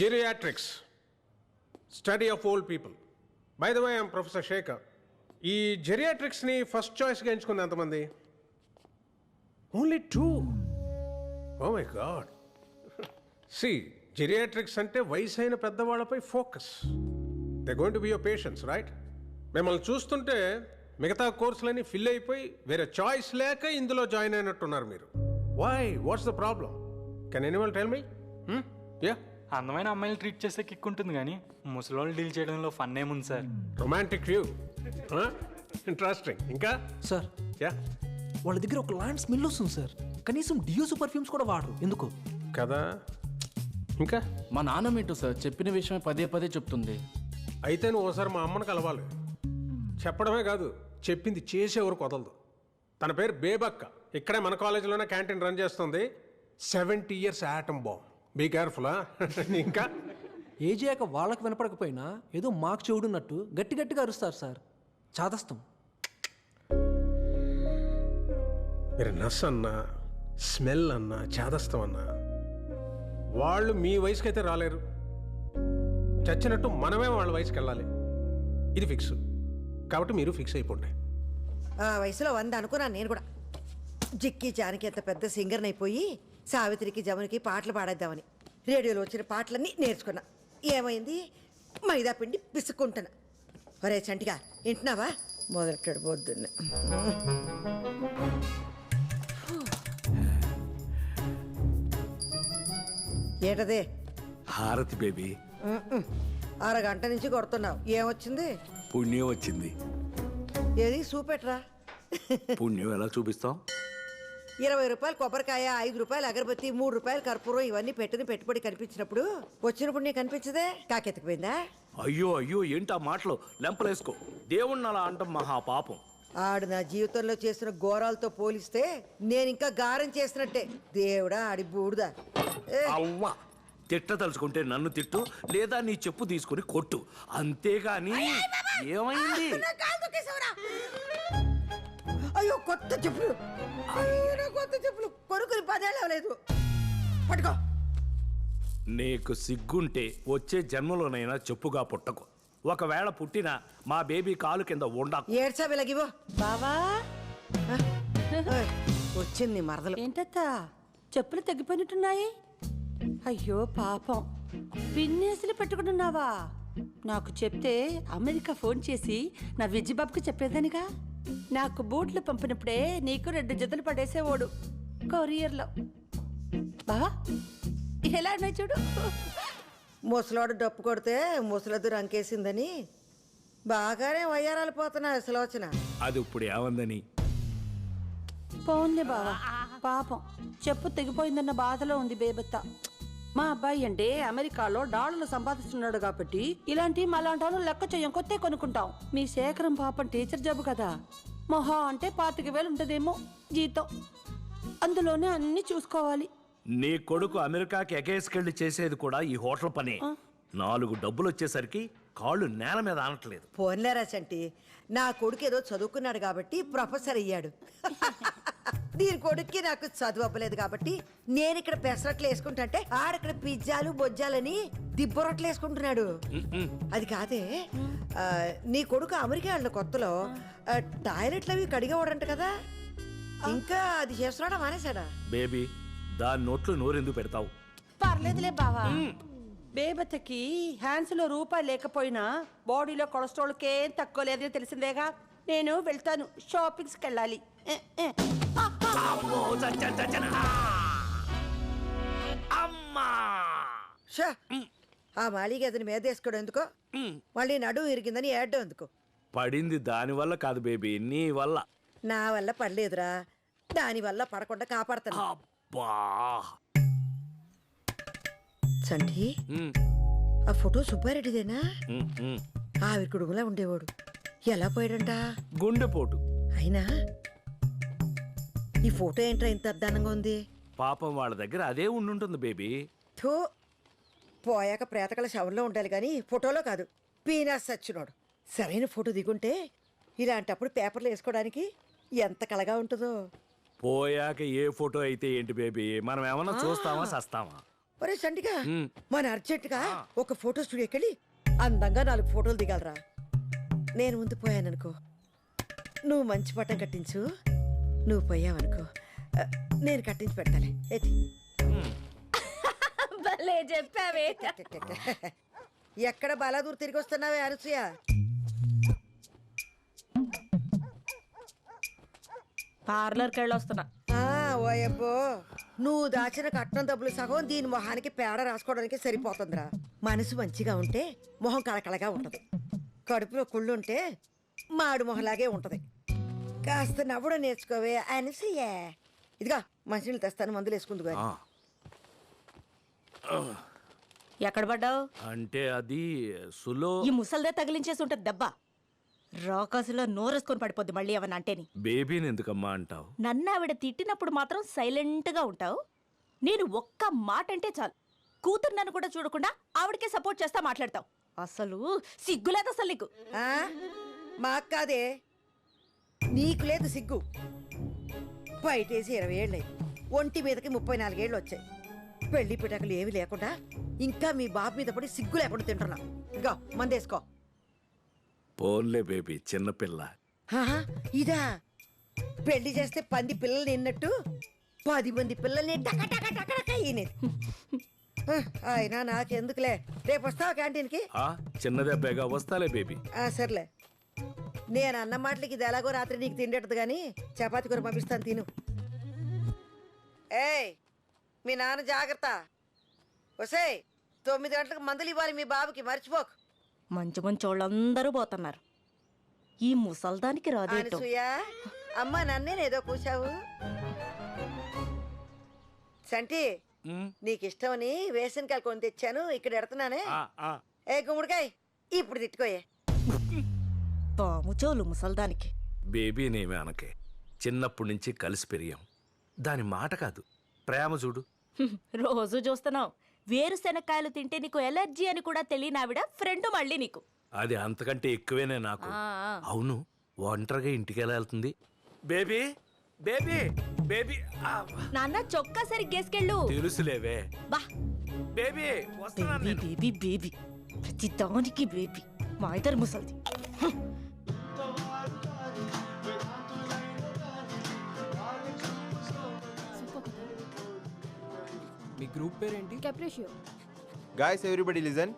Geriatrics, study of old people. By the way, I'm Professor Shekhar. ఈ జెరియాట్రిక్స్ని first చాయిస్గా ఎంచుకుంది ఎంతమంది? Only 2. Oh my god. C geriatrics అంటే వయసు అయిన పెద్దవాళ్ళపై focus. They going to be your patients, right? మిమ్మల్ని చూస్తుంటే మిగతా కోర్సులన్నీ ఫిల్ అయిపోయి వేరే చాయిస్ లేక ఇందులో జాయిన్ అయినట్టున్నారు మీరు. Why? What's the problem? Can anyone tell me? Yeah, అందమైన అమ్మాయిలు ట్రీట్ చేస్తే కిక్ ఉంటుంది కానీ ముసలోళ్ళు డీల్ చేయడంలో ఫన్ ఏముంది సార్? Romantic view, interesting. ఇంకా సార్ యా, వాళ్ళ దగ్గర ఒక లాంటి స్మెల్ వస్తుంది సార్. కనీసం డియోస్ పర్ఫ్యూమ్స్ కూడా వాడరు. ఎందుకు కదా? ఇంకా మా నాన్నమేంటో సార్ చెప్పిన విషయమే పదే పదే చెప్తుంది. అయితే నువ్వు ఒకసారి మా అమ్మని కలవాలి. చెప్పడమే కాదు, చెప్పింది చేసేవరకు వదలదు. తన పేరు బేబక్క. ఇక్కడే మన కాలేజీలోనే క్యాంటీన్ రన్ చేస్తుంది. 70 years ఆటం బాంబ్. బీ కేర్ఫుల్లా. ఇంకా ఏజ్ అయ్యాక వాళ్ళకి వినపడకపోయినా ఏదో మాకు చెవుడున్నట్టు గట్టి గట్టిగా అరుస్తారు సార్. చాదస్తం. మీరు నస్ అన్నా, స్మెల్ అన్నా, చేదస్తం అన్నా వాళ్ళు మీ వయసుకి అయితే రాలేరు. చచ్చినట్టు మనమే వాళ్ళ వయసుకి వెళ్ళాలి. ఇది ఫిక్స్. కాబట్టి మీరు ఫిక్స్ అయిపోండి. ఆ వయసులో 100 అనుకున్నాను నేను కూడా. జిక్కి జానకి ఎంత పెద్ద సింగర్ని అయిపోయి సావిత్రికి జమునికి పాటలు పాడేద్దామని రేడియోలో వచ్చిన పాటలన్నీ నేర్చుకున్నా. ఏమైంది? మైదా పిండి పిసుక్కుంటున్నా. ఒరే చంటిగా వింటున్నావా? మొదలెట్టాడు పొద్దున్న. ఏంటదే? హారతి బేబీ. అరగంట నుంచి కొడుతున్నావు. ఏమొచ్చింది? పుణ్యం వచ్చింది. ఏది చూపెట్రా. పుణ్యం ఎలా చూపిస్తాం? 20 రూపాయలు కొబ్బరికాయ, 5 రూపాయలు అగరబత్తి, 3 రూపాయలు కర్పూరం ఇవన్నీ పెట్టిన పెట్టుబడి కనిపించినప్పుడు వచ్చినప్పుడు నీకు కనిపించదే? కాకెత్తుకుపోయిందా? అయ్యో అయ్యో, ఏంటా మాటలు? లెంపలేసుకో. దేవుణ్ణి అలా అంటాం మహాపాపం. ఆడు నా జీవితంలో చేసిన ఘోరాలతో పోలిస్తే నేను ఇంకా గారం చేసినట్టే. దేవుడా ఆడి బూడుదా. అవ్వా, తిట్ట తలుచుకుంటే నన్ను తిట్టు, లేదా నీ చెప్పు తీసుకుని కొట్టు, అంతేగాని. ఏమైంది? అయ్యో కొత్త చెప్పులు. అయ్యో నా కొత్త చెప్పులు కొనుక్కుని 10 ఏళ్ళు అవ్వలేదు. పట్టుకో. నీకు సిగ్గుంటే వచ్చే జన్మలోనైనా చెప్పుగా పుట్టకు. ఒకవేళ పుట్టినా మా బేబీ కాలు కింద ఉండకు. ఏడ్చా వెలగివో బావా. వచ్చింది మరదలు. ఏంటత్తా చెప్పులు తగ్గిపోయినట్టున్నాయి? అయ్యో పాపం, పిన్నేసులు పెట్టుకుంటున్నావా? నాకు చెప్తే అమెరికా ఫోన్ చేసి నా విజ్జిబాబుకి చెప్పేదానిగా. నాకు బూట్లు పంపినప్పుడే నీకు 2 జతలు పడేసేవాడు కొరియర్లో. బావా ఎలా ఉన్నాయి చూడు. ముసలాడు డప్పు కొడితే ముసలద్దు రంకేసిందని బాగానే వయ్యారాలు పోతున్నాయి అసలోచన. అది ఇప్పుడు ఏమందని? పోన్లే బావా, పాపం చెప్పు తెగిపోయిందన్న బాధలో ఉంది బేబత్త. మా అబ్బాయి అంటే అమెరికాలో డాలర్లు సంపాదిస్తున్నాడు కాబట్టి ఇలాంటి మలాంటి వాళ్ళు లెక్క చెయ్యం, కొత్తే కొనుక్కుంటాం. మీ శేఖరం పాపం టీచర్ జాబ్ కదా, మొహా అంటే 25,000 ఉంటుందేమో జీతం. అందులోనే అన్ని చూసుకోవాలి. నీ కొడుకు అమెరికాకి ఎగేసుకెళ్ళి చేసేది కూడా ఈ హోటల్ పనే. 4 డబ్బులు వచ్చేసరికి కాళ్ళు నేల మీద ఆనట్లేదు. పోన్లేరా చంటి, నా కొడుకు ఏదో చదువుకున్నాడు కాబట్టి ప్రొఫెసర్ అయ్యాడు. దీని కొడుక్కి నాకు చదువు అవ్వలేదు కాబట్టి నేను ఇక్కడ పెసరట్లు వేసుకుంటుంటే ఆడక్కడ పిజ్జాలు బొజ్జాలని దిబ్బరొట్లు వేసుకుంటున్నాడు. అది కాదే, నీ కొడుకు అమెరికా వెళ్ళిన కొత్తలో టాయిలెట్లు అవి కడిగేవాడంట కదా, ఇంకా అది చేస్తున్నాడా మానేశాడా? బేబీ, దాని నోట్లు నోరెందుకు పెడతావు? పర్లేదులే బావా. బేబత్తకి హ్యాండ్స్ లో రూపాయి లేకపోయినా బాడీలో కొలెస్ట్రాల్కేం తక్కువ లేదని తెలిసిందేగా. నేను వెళ్తాను, షాపింగ్స్కి వెళ్ళాలి. షా, ఆ మాలిగా అతని మీద వేసుకోవడం ఎందుకో, మళ్ళీ నడుము ఇరిగిందని ఏడ్డం ఎందుకు? పడింది దాని వల్ల కాదు బేబీ, నీ వల్ల. నా వల్ల పడలేదురా, దాని వల్ల పడకుండా కాపాడతాను. అబ్బా చంటి, ఆ ఫోటో సుబ్బారెడ్డిదేనా? ఆవిరి కుడుగులా ఉండేవాడు. ఎలా పోయాడంట? గుండెపోటు. అయినా ఈ ఫోటో ఏంట్రా ఇంత అద్దానంగా ఉంది? పాపం వాళ్ళ దగ్గర అదే ఉండుంటుంది బేబీ. థూ, పోయాక ప్రేతకల శవంలో ఉండాలి కానీ ఫోటోలో కాదు. పీనాస్ సచ్చినోడు. సరైన ఫోటో దిగుంటే ఇలాంటప్పుడు పేపర్లు వేసుకోవడానికి ఎంత కళగా ఉంటుందో. పోయాక ఏ ఫోటో అయితే ఏంటి బేబీ, మనం ఏమన్నా చూస్తామా సస్తామా? ఒరే సంటిగా మన అర్జెంటుగా ఒక ఫోటో స్టూడియోకి వెళ్ళి అందంగా 4 ఫోటోలు దిగాలరా. నేను ముందు పోయాననుకో, నువ్వు మంచి పట్టం కట్టించు. నువ్వు పోయావనుకో, నేను కట్టించి పెడతాలే. ఏది భలే చెప్పావే. ఎక్కడ బాలాదూర్ తిరిగి వస్తున్నావే అనసూయ? పార్లర్కి వెళ్ళొస్తున్నా. ఓయబ్బో, నువ్వు దాచిన కట్నం డబ్బులు సగం దీని మొహానికి పేడ రాసుకోవడానికి సరిపోతుందిరా. మనసు మంచిగా ఉంటే మొహం కళకళగా ఉంటది. కడుపులో కుళ్ళుంటే మాడు మొహలాగే ఉంటది. కాస్త నవ్వడం నేర్చుకోవే అనసూయ. ఇదిగా మంచినీళ్ళు తెస్తాను, మందులు వేసుకుంది. ఎక్కడ పడ్డావు? అంటే అది సులో ఈ ముసల్దే తగిలించేసి ఉంటది దెబ్బ. రాకాసులో నోరేసుకొని పడిపోద్ది మళ్ళీ ఏమన్నా అంటేని. బేబీని ఎందుకమ్మా అంటావు? నన్ను ఆవిడ తిట్టినప్పుడు మాత్రం సైలెంట్గా ఉంటావు. నేను ఒక్క మాట అంటే చాలు కూతురు నన్ను కూడా చూడకుండా ఆవిడకే సపోర్ట్ చేస్తా మాట్లాడతావు. అసలు సిగ్గులేదు అసలు నీకు. మాకు కాదే, నీకు లేదు సిగ్గు. బయటేసి 20 ఏళ్ళే, ఒంటి మీదకి 34 ఏళ్ళు వచ్చాయి. పెళ్లి పిటకలు ఏమి లేకుండా ఇంకా మీ బాబు మీద పడి సిగ్గు లేకుండా తింటున్నా. ఇగో మందేసుకో. పోన్లే బేబీ, చిన్నపిల్ల. ఇదా పెళ్లి చేస్తే 10 పిల్లలు నిన్నట్టు 10 మంది పిల్లల్ని అయినా నాకెందుకులే. రేపు వస్తావా క్యాంటీన్కి? చిన్నదెబ్బగా వస్తాలే బేబీ. సర్లే, నేను అన్న మాటలకి ఇది ఎలాగో రాత్రి నీకు తిండేటది కానీ చపాతి కూర పంపిస్తాను, తిను. ఏయ్ మీ నాన్న జాగ్రత్త. వసేయ్ 9 గంటలకు మందులు ఇవ్వాలి మీ బాబుకి, మర్చిపోకు. మంచి మంచి వాళ్ళందరూ పోతున్నారు. ఈ ముసల్దానికి రాదేటో. అనసూయ, అమ్మ నన్నేనేదో కూసావు. సంటి, నీకు ఇష్టమని వేసనకాయలు కొని తెచ్చాను, ఇక్కడ ఎడుతున్నానే. ఏ గుమ్మడికాయ ఇప్పుడు తిట్టుకోయే. పాముచోలు ముసల్దానికి. బేబీనేమి అనకే, చిన్నప్పటి నుంచి కలిసి పెరిగాం. దాని మాట కాదు, ప్రేమ చూడు. రోజు చూస్తున్నావు. వేరుశెనక్కాయలు తింటే నీకు ఎలర్జీ అని కూడా తెలియని ఆవిడ ఫ్రెండ్ మళ్ళీ నీకు. అది అంతకంటే ఎక్కువేనే నాకు. అవును, ఒంటరిగా ఇంటికి ఎలా వెళ్తుంది? Baby baby baby. నాన్న చొక్కా సరిగ్గేసుకెళ్ళు. తెలుసులేవే. బా బేబీ వస్తున్నాను నేను. బేబీ బేబీ ప్రతి దానికి బేబీ. మా ఇద్దరు ముసల్ది. మీ గ్రూప్ పేరేంటి? Guys everybody listen.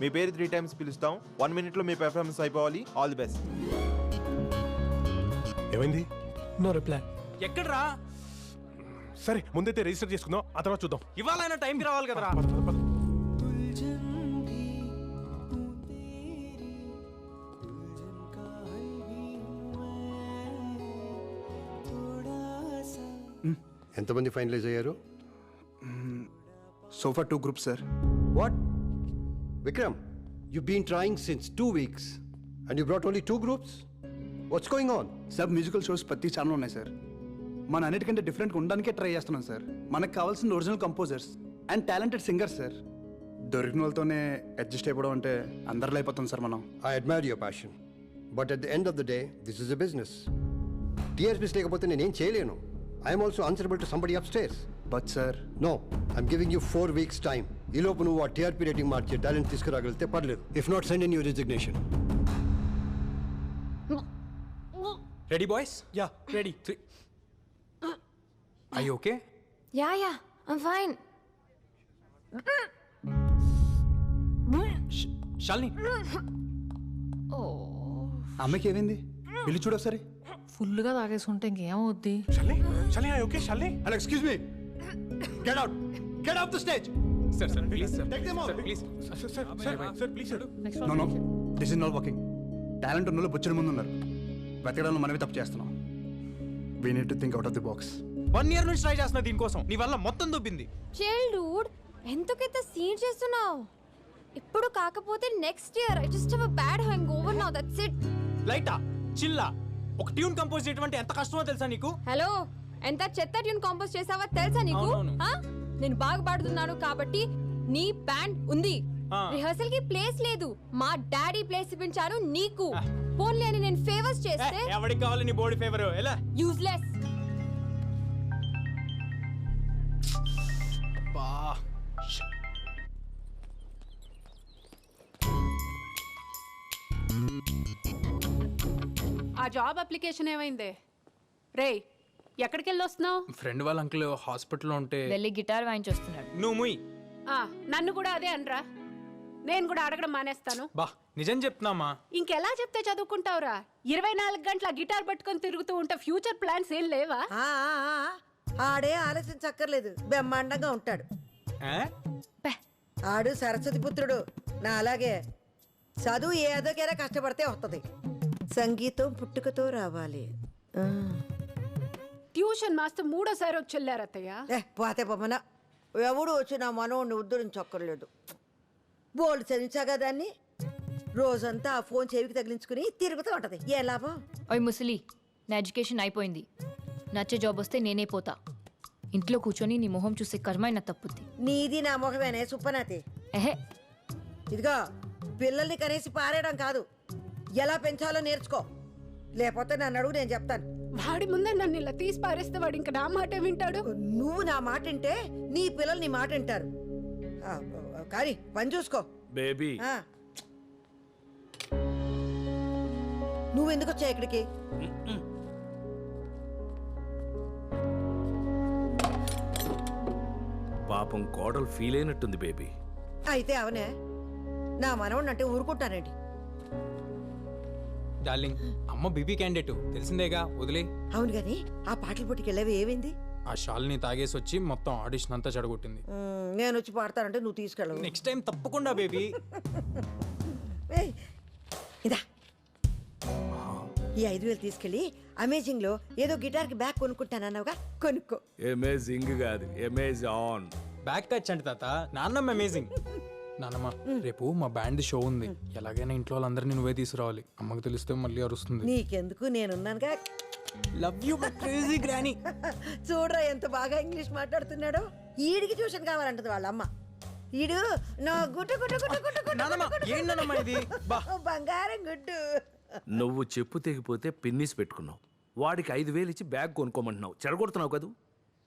మీ పేరు 3 times పిలుస్తాం. 1 minute మీ పెర్ఫార్మెన్స్ అయిపోవాలి. All the best. ఏమైంది? No reply. ఎక్కడ్రా? సరే ముందైతే రిజిస్టర్ చేసుకుందాం, ఆ తర్వాత చూద్దాం. ఇవాళ టైంకి రావాలి కదరా. ఎంతమంది ఫైనలైజ్ అయ్యారు? Sofa 2 groups sir. What? Vikram, you've been trying since 2 weeks and you brought only 2 groups? What's going on? Sir musical shows ప్రతి ఛానల్ ఉన్నాయి సార్. మన అన్నిటికంటే డిఫరెంట్గా ఉండడానికే ట్రై చేస్తున్నాం సార్. మనకు కావాల్సిన original composers and talented singers sir. దొరికిన వాళ్ళతోనే అడ్జస్ట్ అయిపోవడం అంటే అందరిలో అయిపోతాం సార్ మనం. I admire your passion. But at the end of the day, this is a business. TRPs లేకపోతే నేనేం చేయలేను. I am also answerable to somebody upstairs. But sir. No, I'm giving you 4 weeks time. ఈ లోపు నువ్వు ఆ TRP rating మార్చే talent తీసుకురాగలిగితే పర్లేదు. If not, send in your resignation. Ready boys? Yeah ready. 3. I okay? Yeah I'm fine. Shalini. అమ్మకి ఏమైంది? వెళ్ళి చూడు ఒకసారి. ఫుల్గా తాగేసుకుంటే ఇంకేమవుద్ది? Shalini okay Shalini. And excuse me. Get out. Get off the stage. Sir please sir. Take them out. Please sir please sir. No no, this is not working. Talent ఉన్న వాళ్ళు బొచ్చిన ముందు ఉన్నారు. వెతకడంలో మనమే తప్పు చేస్తున్నాం. We need to think out of the box. 1 year నుంచి ట్రై చేస్తున్నా దీనికోసం. నీ వల్ల మొత్తం దొబ్బింది. చైల్డ్హుడ్ ఎందుకైతే సీన్ చేస్తున్నావు? ఇప్పుడు కాకపోతే next year. I just have a bad hangover now, that's it. లైటా చిల్లా ఒక ట్యూన్ కంపోజ్ చేయడం అంటే ఎంత కష్టమో తెలుసా నీకు? హలో, ఎంత చెత్త ట్యూన్ కంపోజ్ చేసావా తెలుసా నీకు? అవునవును. నేను బాగా పాడుతున్నాను కాబట్టి నీ బ్యాండ్ ఉంది. రిహర్సల్ కి ప్లేస్ లేదు. మా డాడీ ప్లేస్ ఇప్పించాను నీకు. పోన్లే అని నేను ఫేవర్స్ చేస్తే ఎవరికి కావాలి నీ బాడీ ఫేవర్? ఎలా యూజ్లెస్. ఆ జాబ్ అప్లికేషన్ ఏమైందే? రేయ్, ఎక్కడికి వెళ్ళి వస్తున్నావు? ఫ్రెండ్ వాళ్ళ అంకుల్ హాస్పిటల్లో ఉంటే వెళ్ళి గిటార్ వాయించొస్తున్నాడు. నువ్వు ముయ్. నన్ను కూడా అదే అనరా. నేను కూడా అడగడం మానేస్తాను. బా నిజం చెప్తున్నామా? ఇంకెలా చెప్తే చదువుకుంటావురా? 24 గంటల గిటార్ పట్టుకొని తిరుగుతూ ఉంటే ఫ్యూచర్ ప్లాన్స్ ఏం లేవా? ఆడే ఆలోచించక్కర్లేదు, బ్రహ్మాండంగా ఉంటాడు. ఆడు సరస్వతి పుత్రుడు, నా అలాగే. చదువు ఏదోకైనా కష్టపడితే వస్తుంది. సంగీతం పుట్టుకతో రావాలి. ట్యూషన్ మాస్టర్ 3ఓసారి వచ్చి వెళ్ళారత్తయ్య. పోతే పొమ్మన ఎవడు వచ్చి నా మనోడిని ఉద్ధరించక్కర్లేదు. బోల్డ్ చదివించాగా దాన్ని. రోజంతా ఆ ఫోన్ చెవికి తగిలించుకుని తిరుగుతూ ఉంటది. ఏ లాభం? ఓయ్ ముసలి, నా ఎడ్యుకేషన్ అయిపోయింది. నచ్చే జాబ్ వస్తే నేనే పోతా. ఇంట్లో కూర్చొని నీ మొహం చూసే కర్మైన తప్పుద్ది. నీది నా ముఖమేనే సుప్పనాతి. ఎహే, ఇదిగో పిల్లల్ని కనేసి పారేయడం కాదు, ఎలా పెంచాలో నేర్చుకో. లేకపోతే నన్ను అడుగు, నేను చెప్తాను. వాడి ముందే నన్ను ఇలా తీసి పారేస్తే వాడు ఇంకా నా మాట వింటాడు. నువ్వు నా మాట వింటే నీ పిల్లలు నీ మాట వింటారు. కానీ పని చూసుకో బేబీ. నువ్వెందుకు వచ్చా ఇక్కడికి? పాపం కోడలు ఫీల్ అయినట్టుంది బేబీ. అయితే అవనే నా మనవడిని అంటే ఊరుకుంటానండి. డార్లింగ్, అమ్మ బీబీ క్యాండిడేట్ తెలిసిందేగా, వదిలే. అవును గాని ఆ పాటల పోటీకి వెళ్ళేవి ఏమైంది? ఆ షాల్ని తాగేసి వచ్చి మొత్తం ఆడిషన్ అంతా చెడగొట్టింది. నేను వచ్చి పాడతానంటే నువ్వు తీసుకెళ్ళవు. నెక్స్ట్ టైం తప్పకుండా బేబీ. ఇదా ఈ 5,000 తీసుకెళ్ళి అమేజింగ్ లో ఏదో గిటార్ కి బ్యాగ్ కొనుక్కుంటానన్నావుగా, కొనుక్కో. అమేజింగ్ కాదు, అమేజాన్. బ్యాక్ టచ్ అంటే తాత, నాన్నమ్మ అమేజింగ్. నాన్నమ్మ, రేపు మా బ్యాండ్ షో ఉంది. ఎలాగైనా ఇంట్లో వాళ్ళందరినీ నువ్వే తీసుకురావాలి. అమ్మకి తెలిస్తే మళ్ళీ అరుస్తుంది. నీకెందుకు, నేనున్నానుగా. Love you my crazy granny. చూడరా ఎంత బాగా ఇంగ్లీష్ మాట్లాడుతున్నాడు. ఈడికి ట్యూషన్ కావాలంటది వాళ్ళ అమ్మ. ఈడు నా గుట్టు గుట్టు గుట్టు గుట్టు గుట్టు బంగారం గుడ్డు. నువ్వు చెప్పు తెగిపోతే పిన్నిస్ పెట్టుకున్నావు. వాడికి 5,000 ఇచ్చి బ్యాగ్ కొనుక్కోమంటున్నావు. చెడగొడుతున్నావు కదూ.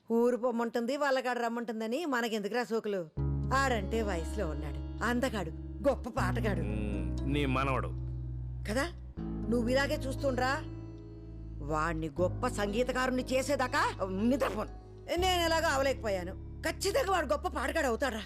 ఊరు పొమ్మంటుంది, వాళ్ళకాడ రమ్మంటుందని మనకెందుకురా సోకులు. ఆడంటే వయసులో ఉన్నాడు, అందగాడు, గొప్ప పాటగాడు నీ మనవడు కదా. నువ్వు ఇలాగే చూస్తుండ్రా. వాణ్ణి గొప్ప సంగీతకారుని చేసేదాకా నిద్రపోను. నేను ఎలాగో అవలేకపోయాను. ఖచ్చితంగా వాడు గొప్ప పాటగాడు అవుతాడా.